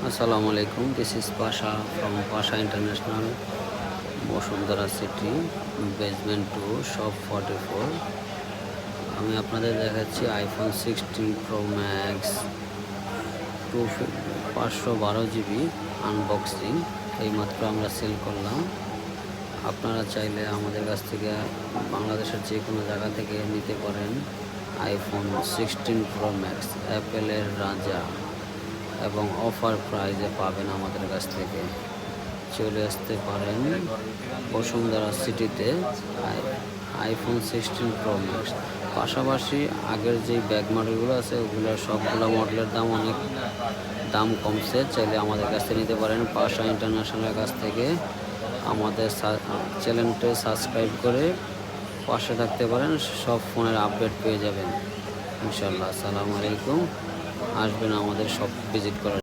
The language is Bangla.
Assalamualaikum. This is Pasha from Pasha International, Bashundhara city, basement 2, shop 44। আমি আপনাদের দেখাচ্ছি iPhone 16 pro max 512 GB unboxing. এইমাত্র আমরা সেল করলাম। আপনারা চাইলে আমাদের কাছ থেকে বাংলাদেশের যে কোনো জায়গা থেকে নিতে পারেন আইফোন 16 প্রো ম্যাক্স, অ্যাপেলের রাজা, এবং অফার প্রাইজে পাবেন আমাদের কাছ থেকে। চলে আসতে পারেন বসুন্ধরা সিটিতে আইফোন 16 প্রো ম্যাক্স। পাশাপাশি আগের যে ব্যাগ মডেলগুলো আছে ওগুলোর সবগুলো মডেলের অনেক দাম কমছে। চাইলে আমাদের কাছ থেকে নিতে পারেন পাশা ইন্টারন্যাশনালের কাছ থেকে। আমাদের চ্যানেলটি সাবস্ক্রাইব করে পাশে থাকতে পারেন, সব ফোনের আপডেট পেয়ে যাবেন ইনশাল্লাহ। আসসালামু আলাইকুম। আসবেন আমাদের শপ ভিজিট করার।